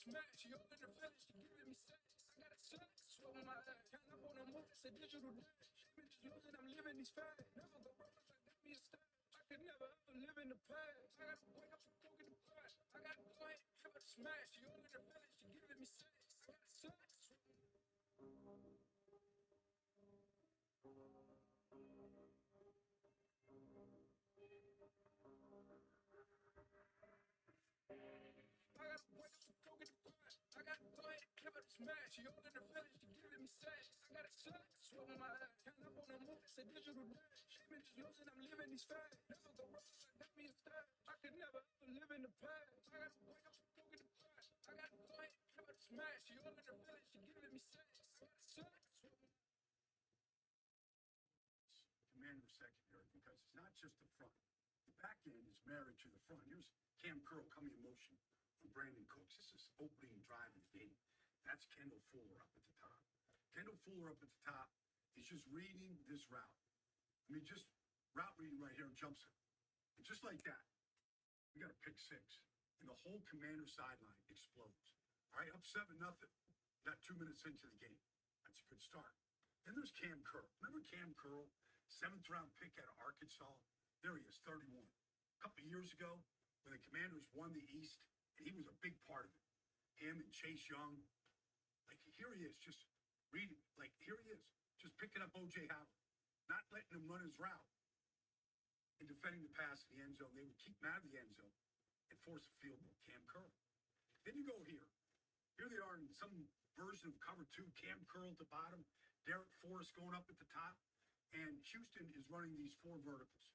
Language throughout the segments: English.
smash. You all in the village, you giving me sex. I got a slack, sweat on my ass. Can't up on the move, it's a digital dash. Images losing, I'm living these facts. Never go wrong, I got me a stash. I could never ever live in the past. I gotta wake up and go get the pot. I gotta go ahead, have a smash. You all in the village, you giving me sex. I got a slack, sweat. I gotta wake up and go get the pot. I gotta go ahead, have a smash. You all in the village, you giving me sex. I got a slack, sweat on my ass. Can't up on the move, it's a digital dash. Images losing, I'm living these facts. Never go wrong, I got me a stash. I could never ever live in the past. I gotta wake up and go get the pot. I gotta go ahead, have a smash. You all in the village, you giving me sex. I got a slack, sweat on my ass. Commander secondary, because it's not just the front. The back end is married to the front. Here's Cam Curl coming in motion on Brandon Cooks. This is opening drive of the game. That's Kendall Fuller up at the top. Kendall Fuller up at the top is just reading this route. I mean, just route reading right here and jumps it. And just like that, we got a pick six. And the whole Commander sideline explodes. All right, up 7-0. Got 2 minutes into the game. That's a good start. Then there's Cam Curl. Remember Cam Curl? 7th round pick out of Arkansas. There he is, 31. A couple of years ago, when the Commanders won the East, and he was a big part of it. Him and Chase Young. Like, here he is, just reading. Like, here he is, just picking up O.J. Howard. Not letting him run his route. And defending the pass in the end zone. They would keep him out of the end zone and force a field goal. Cam Curl. Then you go here. Here they are in some version of cover 2. Cam Curl at the bottom. Derek Forrest going up at the top. And Houston is running these 4 verticals.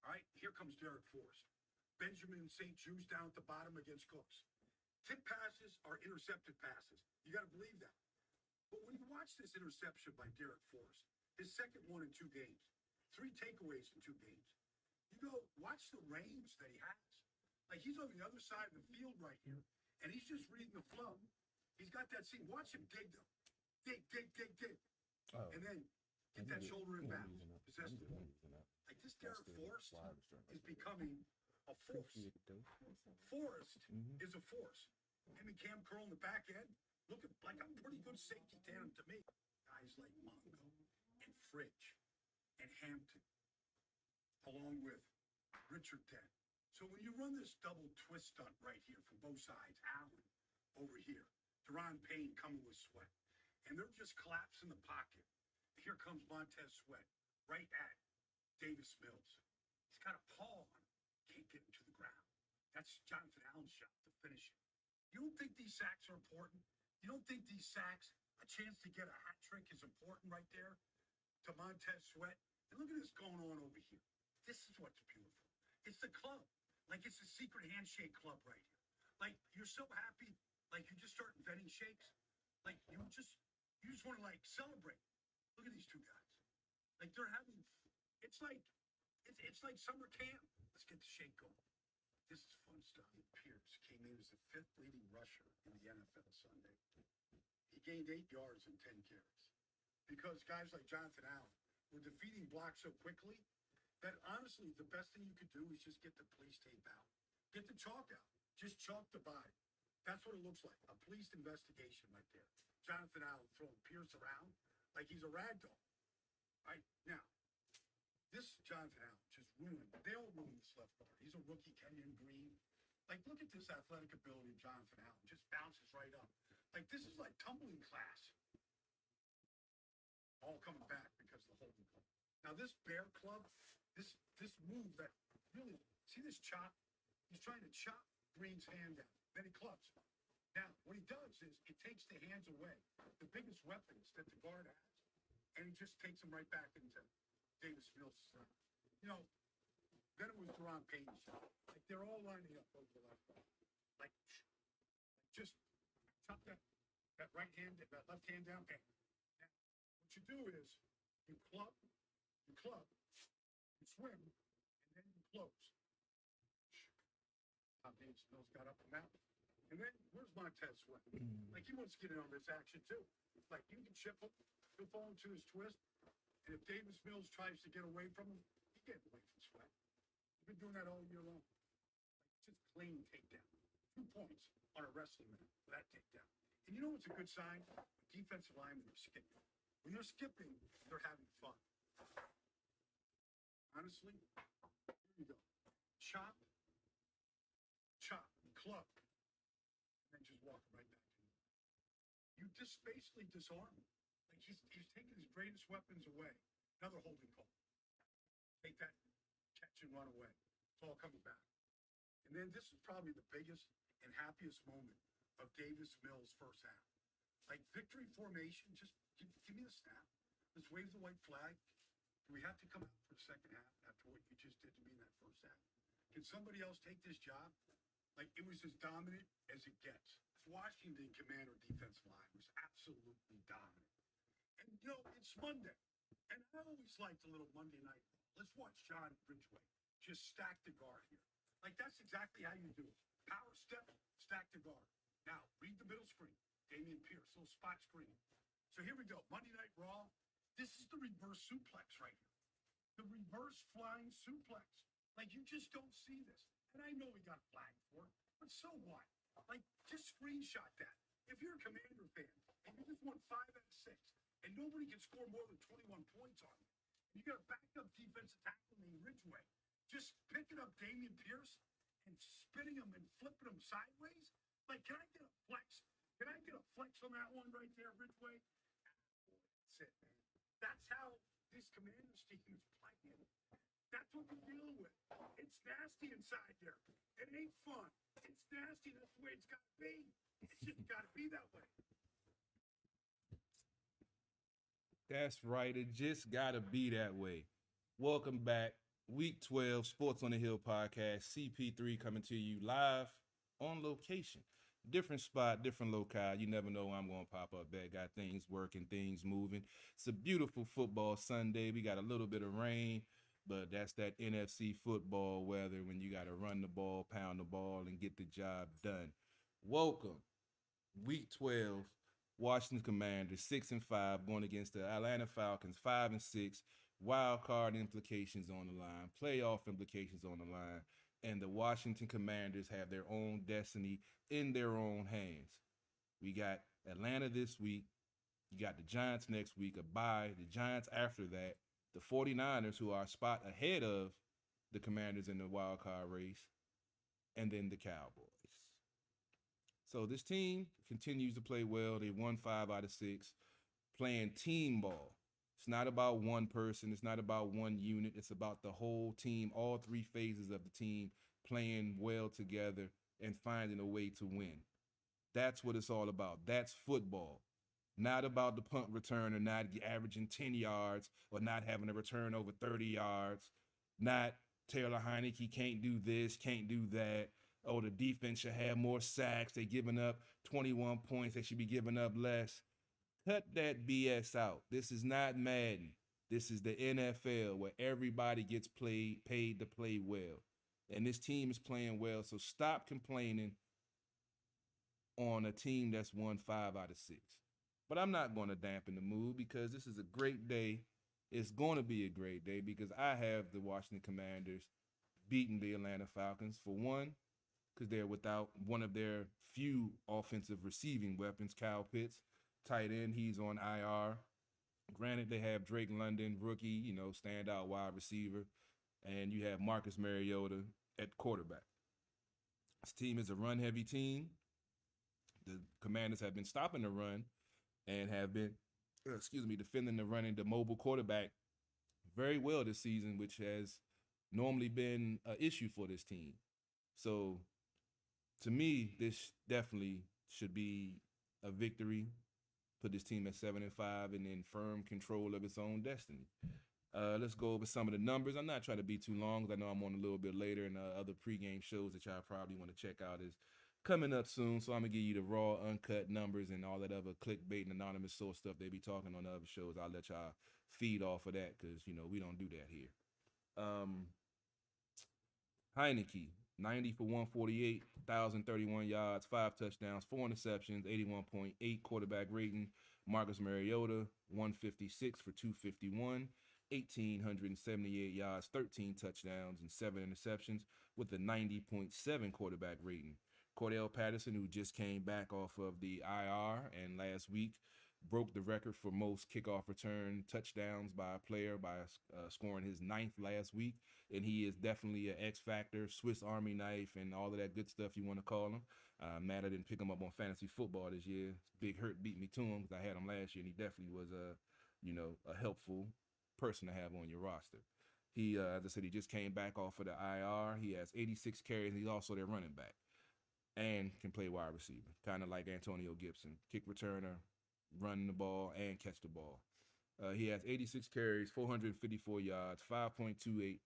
All right, here comes Derek Forrest. Benjamin St. Jude's down at the bottom against Cooks. Tip passes are intercepted passes. You got to believe that. But when you watch this interception by Derek Forrest, his second one in 2 games, 3 takeaways in 2 games, you go watch the range that he has. Like, he's on the other side of the field right here, and he's just reading the flow. He's got that seam. Watch him dig them. Dig, dig, dig, dig. Oh. And then get that shoulder in bounds. Possess the ball. Like, this Derek Forrest is becoming a force. Forrest is a force. Him and Cam Curl in the back end looking like a pretty good safety tandem to me. Guys like Mongo and Fridge and Hampton, along with Richard Dent. So when you run this double twist stunt right here from both sides, Allen over here, Deron Payne coming with Sweat, and they're just collapsing the pocket. Here comes Montez Sweat right at Davis Mills. He's got a paw on him. Can't get him to the ground. That's Jonathan Allen's shot to finish it. You don't think these sacks are important? You don't think these sacks, a chance to get a hat trick is important right there to Montez Sweat? And look at this going on over here. This is what's beautiful. It's the club. Like, it's a secret handshake club right here. Like, you're so happy, like, you just start inventing shakes. Like, you just want to, like, celebrate. Look at these 2 guys. Like, they're having, it's like summer camp. Let's get the shake going. This is fun stuff. Pierce came in as the 5th leading rusher in the NFL Sunday. He gained 8 yards in 10 carries. Because guys like Jonathan Allen were defeating blocks so quickly that, honestly, the best thing you could do is just get the police tape out. Get the chalk out. Just chalk the body. That's what it looks like. A police investigation right there. Jonathan Allen throwing Pierce around like he's a rag doll. Right? Now, this Jonathan Allen just ruined. They all ruined this left guard. He's a rookie, Kenyon Green. Like, look at this athletic ability of Jonathan Allen. Just bounces right up. Like, this is like tumbling class. All coming back because of the holding call. Now, this bear club, this move that really, see this chop? He's trying to chop Green's hand down. Then he clubs. Now, what he does is it takes the hands away, the biggest weapons that the guard has, and he just takes them right back into Davis Mills' side. You know, then it was Deron Payne's shot. Like, they're all lining up over the left side. Like just chop that right hand, that left hand down. Bam. Now, what you do is you club, you swim, and then you close. Davis Mills got up and out. And then, where's Montez Sweat? Like, he wants to get in on this action, too. Like, you can chip him. He'll fall into his twist. And if Davis Mills tries to get away from him, he's getting away from Sweat. He's been doing that all year long. Like, just clean takedown. 2 points on a wrestling match for that takedown. And you know what's a good sign? Defensive linemen are skipping. When they're skipping, they're having fun. Honestly, here you go. Chop, chop, club, and then just walk right back in. You just basically disarm him. Like he's taking his greatest weapons away. Another holding call. Take that, catch and run away. It's all coming back. And then this is probably the biggest and happiest moment of Davis Mills' first half. Like victory formation, just give me the snap. Let's wave the white flag. Do we have to come out for the second half after what you just did to me in that first half? Can somebody else take this job? Like it was as dominant as it gets. Washington Commander defensive line was absolutely dominant. And you know, it's Monday. And I always liked a little Monday night. Let's watch John Ridgeway just stack the guard here. Like that's exactly how you do it. Power step, stack the guard. Now, read the middle screen. Damian Pierce, little spot screen. So here we go. Monday Night Raw. This is the reverse suplex right here. The reverse flying suplex. Like you just don't see this. And I know we got a flag for it, but so what? Like just screenshot that. If you're a Commander fan and you just won 5 out of 6 and nobody can score more than 21 points on you, and you got a backup defensive tackle named Ridgeway, just picking up Damian Pierce and spinning him and flipping him sideways. Like, can I get a flex? Can I get a flex on that one right there, Ridgeway? That's it, man. That's how this Commanders team is playing. That's what we're dealing with. It's nasty inside there. It ain't fun. It's nasty. That's the way it's got to be. It's just got to be that way. That's right. It just got to be that way. Welcome back. Week 12, Sports on the Hill podcast. CP3 coming to you live on location. Different spot, different locale. You never know when I'm going to pop up there. Got things working, things moving. It's a beautiful football Sunday. We got a little bit of rain, but that's that NFC football weather when you got to run the ball, pound the ball, and get the job done. Welcome. Week 12, Washington Commanders 6-5 going against the Atlanta Falcons 5-6. Wild card implications on the line, playoff implications on the line, and the Washington Commanders have their own destiny in their own hands. We got Atlanta this week. You got the Giants next week, a bye. The Giants after that. The 49ers, who are a spot ahead of the Commanders in the wild card race, and then the Cowboys. So this team continues to play well. They won 5 out of 6, playing team ball. It's not about one person. It's not about one unit. It's about the whole team, all 3 phases of the team playing well together and finding a way to win. That's what it's all about. That's football. Not about the punt return or not averaging 10 yards or not having a return over 30 yards. Not Taylor Heineke can't do this, can't do that. Oh, the defense should have more sacks. They're giving up 21 points. They should be giving up less. Cut that BS out. This is not Madden. This is the NFL where everybody gets paid to play well. And this team is playing well, so stop complaining on a team that's won 5 out of 6. But I'm not going to dampen the mood because this is a great day. It's going to be a great day because I have the Washington Commanders beating the Atlanta Falcons. For one, because they're without one of their few offensive receiving weapons, Kyle Pitts. Tight end, he's on IR. Granted, they have Drake London, rookie, standout wide receiver. And you have Marcus Mariota at quarterback. This team is a run-heavy team. The Commanders have been stopping the run and have been, defending the running, the mobile quarterback very well this season, which has normally been an issue for this team. So, to me, this definitely should be a victory. Put this team at 7-5 and in firm control of its own destiny. Let's go over some of the numbers. I'm not trying to be too long because I know I'm on a little bit later, and other pregame shows that y'all probably want to check out is coming up soon. So I'm going to give you the raw, uncut numbers and all that other clickbait and anonymous source stuff they be talking on the other shows. I'll let y'all feed off of that because, we don't do that here. Heineke, 90 for 148, 1,031 yards, 5 touchdowns, 4 interceptions, 81.8 quarterback rating. Marcus Mariota, 156 for 251, 1,878 yards, 13 touchdowns, and 7 interceptions with a 90.7 quarterback rating. Cordell Patterson, who just came back off of the IR and last week broke the record for most kickoff return touchdowns by a player by scoring his 9th last week. And he is definitely an X factor, Swiss Army knife, and all of that good stuff you want to call him. Mad I didn't pick him up on fantasy football this year. Big Hurt beat me to him because I had him last year, and he definitely was a helpful person to have on your roster. He, as I said, he just came back off of the IR. He has 86 carries, and he's also their running back and can play wide receiver, kind of like Antonio Gibson, kick returner, run the ball, and catch the ball. He has 86 carries, 454 yards, 5.28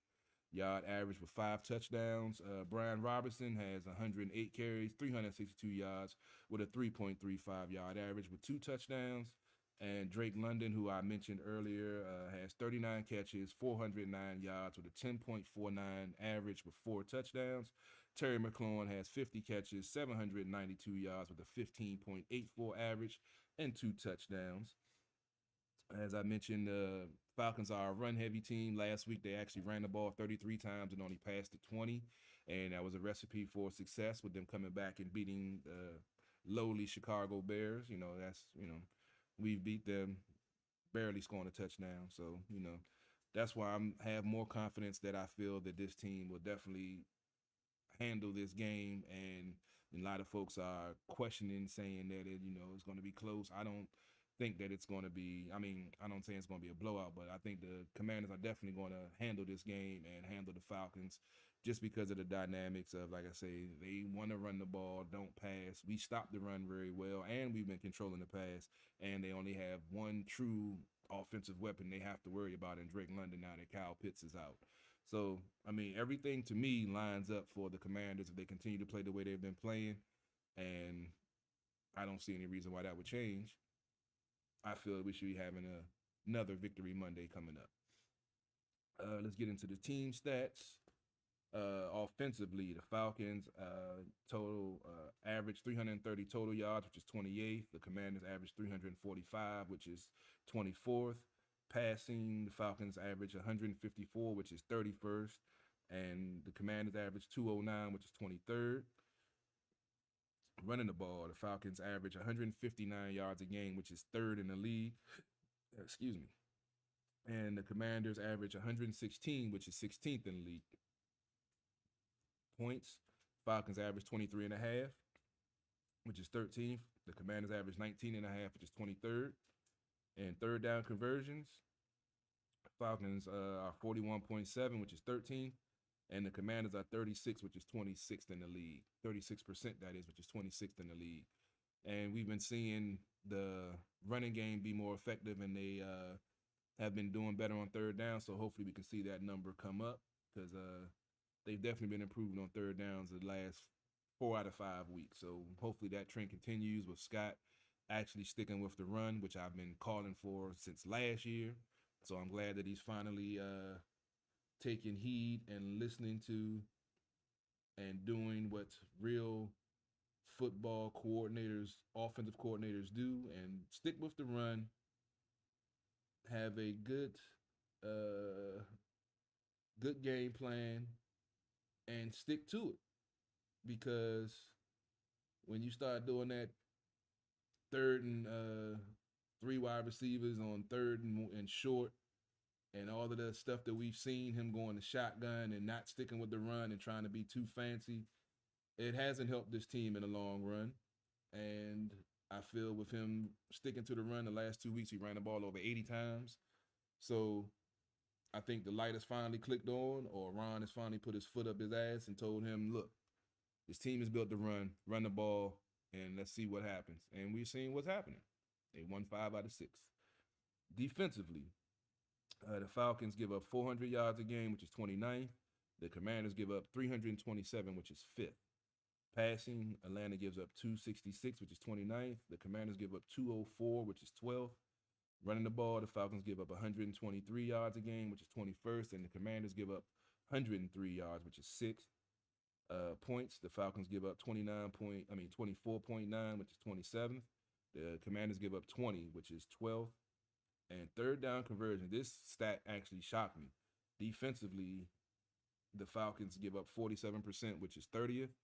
yard average with 5 touchdowns. Brian Robertson has 108 carries, 362 yards with a 3.35 yard average with 2 touchdowns. And Drake London, who I mentioned earlier, has 39 catches, 409 yards with a 10.49 average with 4 touchdowns. Terry McLaurin has 50 catches, 792 yards with a 15.84 average and 2 touchdowns. As I mentioned, the Falcons are a run-heavy team. Last week, they actually ran the ball 33 times and only passed it 20. And that was a recipe for success with them coming back and beating the lowly Chicago Bears. We've beat them barely scoring a touchdown. So, that's why I have more confidence that I feel that this team will definitely handle this game. And a lot of folks are questioning, saying that it's going to be close. I don't think that it's going to be, I don't say it's going to be a blowout, but I think the Commanders are definitely going to handle this game and handle the Falcons just because of the dynamics of, like I say, they want to run the ball, don't pass. We stop the run very well, and we've been controlling the pass, and they only have one true offensive weapon they have to worry about in Drake London now that Kyle Pitts is out. So, everything to me lines up for the Commanders if they continue to play the way they've been playing, and I don't see any reason why that would change. I feel we should be having another Victory Monday coming up. Let's get into the team stats. Offensively, the Falcons total average 330 total yards, which is 28th. The Commanders average 345, which is 24th. Passing, the Falcons average 154, which is 31st. And the Commanders average 209, which is 23rd. Running the ball, the Falcons average 159 yards a game, which is 3rd in the league. Excuse me. And the Commanders average 116, which is 16th in the league. Points, Falcons average 23 and a half, which is 13th. The Commanders average 19 and a half, which is 23rd. And third down conversions, Falcons are 41.7, which is 13th. And the Commanders are 36, which is 26th in the league. 36%, that is, which is 26th in the league. And we've been seeing the running game be more effective, and they have been doing better on third down. So hopefully we can see that number come up because they've definitely been improving on third downs the last 4 out of 5 weeks. So hopefully that trend continues with Scott actually sticking with the run, which I've been calling for since last year. So I'm glad that he's finally taking heed and listening to and doing what real football coordinators, offensive coordinators do, and stick with the run, have a good game plan, and stick to it. Because when you start doing that 3rd and 3 wide receivers on 3rd and short, and all of the stuff that we've seen, him going to shotgun and not sticking with the run and trying to be too fancy, it hasn't helped this team in the long run. And I feel with him sticking to the run the last 2 weeks, he ran the ball over 80 times. So I think the light has finally clicked on, or Ron has finally put his foot up his ass and told him, look, this team is built to run the ball, and let's see what happens. And we've seen what's happening. They won 5 out of 6. Defensively, the Falcons give up 400 yards a game, which is 29th. The Commanders give up 327, which is 5th. Passing, Atlanta gives up 266, which is 29th. The Commanders give up 204, which is 12th. Running the ball, the Falcons give up 123 yards a game, which is 21st, and the Commanders give up 103 yards, which is 6th. Points, the Falcons give up 24.9, which is 27th. The Commanders give up 20, which is 12th. And third down conversion, this stat actually shocked me. Defensively, the Falcons give up 47%, which is 30th.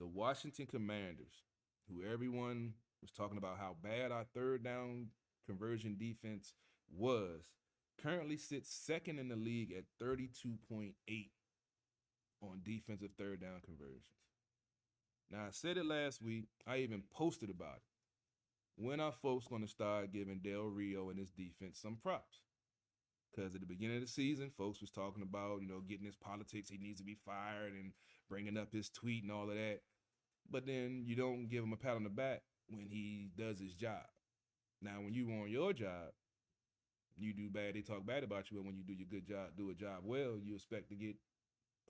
The Washington Commanders, who everyone was talking about how bad our third down conversion defense was, currently sits second in the league at 32.8 on defensive third down conversions. Now, I said it last week. I even posted about it. When are folks going to start giving Del Rio and his defense some props? Because at the beginning of the season, folks was talking about, getting his politics. He needs to be fired and bringing up his tweet and all of that. But then you don't give him a pat on the back when he does his job. Now, when you on your job, you do bad, they talk bad about you. And when you do your good job, do a job well, you expect to get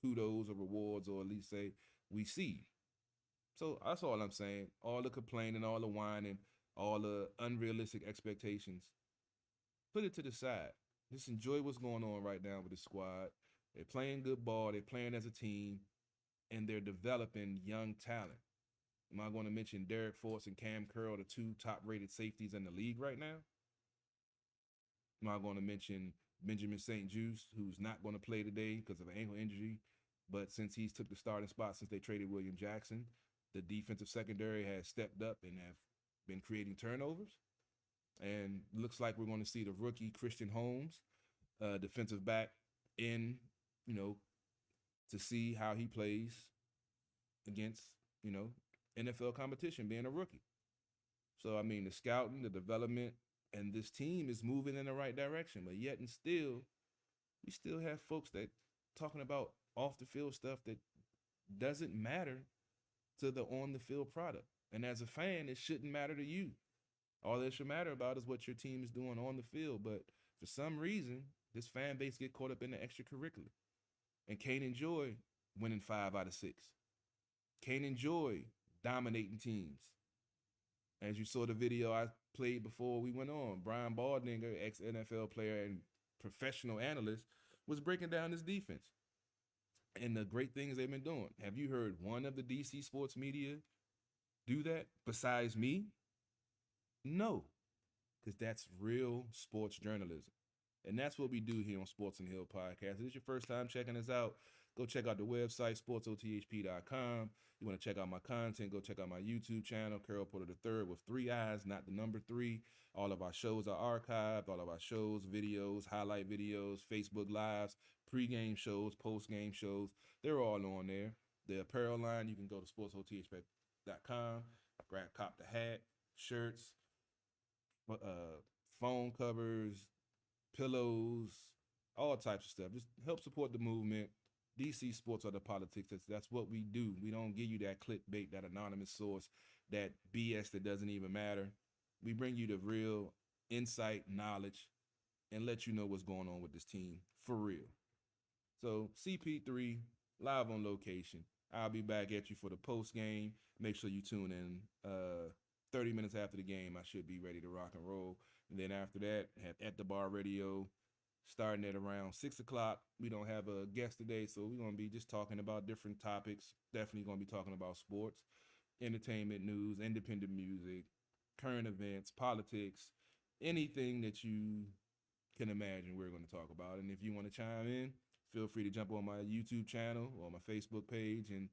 kudos or rewards, or at least say, we see you. So that's all I'm saying. All the complaining, all the whining, all the unrealistic expectations, put it to the side. Just enjoy what's going on right now with the squad. They're playing good ball. They're playing as a team, and they're developing young talent. Am I going to mention Derek Force and Cam Curl, the two top-rated safeties in the league right now? Am I going to mention Benjamin St-Juste, who's not going to play today because of an ankle injury, but since he's took the starting spot since they traded William Jackson, the defensive secondary has stepped up and have been creating turnovers. And looks like we're going to see the rookie Christian Holmes, defensive back, in, to see how he plays against, NFL competition, being a rookie. So, I mean, the scouting, the development, and this team is moving in the right direction. But yet and still, we still have folks that talking about off-the-field stuff that doesn't matter to the on-the-field product. And as a fan, it shouldn't matter to you. All that should matter about is what your team is doing on the field. But for some reason, this fan base get caught up in the extracurricular and can't enjoy winning 5 out of 6. Can't enjoy dominating teams. As you saw the video I played before we went on, Brian Baldinger, ex-NFL player and professional analyst, was breaking down his defense and the great things they've been doing. Have you heard one of the DC sports media do that besides me? No, because that's real sports journalism. And that's what we do here on Sports and Hill Podcast. If this is your first time checking us out, go check out the website, sportsothp.com. You want to check out my content, go check out my YouTube channel, Carol Porter III with 3 eyes, not the number 3. All of our shows are archived. All of our shows, videos, highlight videos, Facebook Lives, pregame shows, postgame shows, they're all on there. The apparel line, you can go to sportsothp.com, cop the hat, shirts, phone covers, pillows, all types of stuff. Just help support the movement. DC Sports are the politics. That's what we do. We don't give you that clickbait, that anonymous source, that BS that doesn't even matter. We bring you the real insight, knowledge, and let you know what's going on with this team for real. So CP3, live on location. I'll be back at you for the post game. Make sure you tune in. 30 minutes after the game, I should be ready to rock and roll. And then after that, have At the Bar Radio starting at around 6 o'clock. We don't have a guest today, so we're going to be just talking about different topics. Definitely going to be talking about sports, entertainment, news, independent music, current events, politics, anything that you can imagine we're going to talk about. And if you want to chime in, feel free to jump on my YouTube channel or my Facebook page and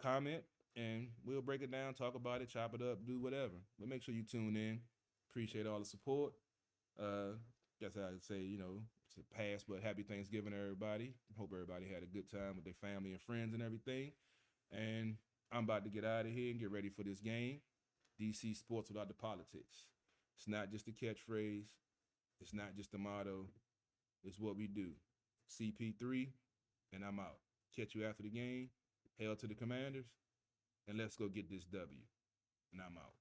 comment, and we'll break it down, talk about it, chop it up, do whatever. But make sure you tune in. Appreciate all the support. Guess I'd say, it's a past, but happy Thanksgiving, everybody. Hope everybody had a good time with their family and friends and everything. And I'm about to get out of here and get ready for this game. DC Sports without the politics. It's not just a catchphrase. It's not just a motto. It's what we do. CP3, and I'm out. Catch you after the game. Hail to the Commanders, and let's go get this W. And I'm out.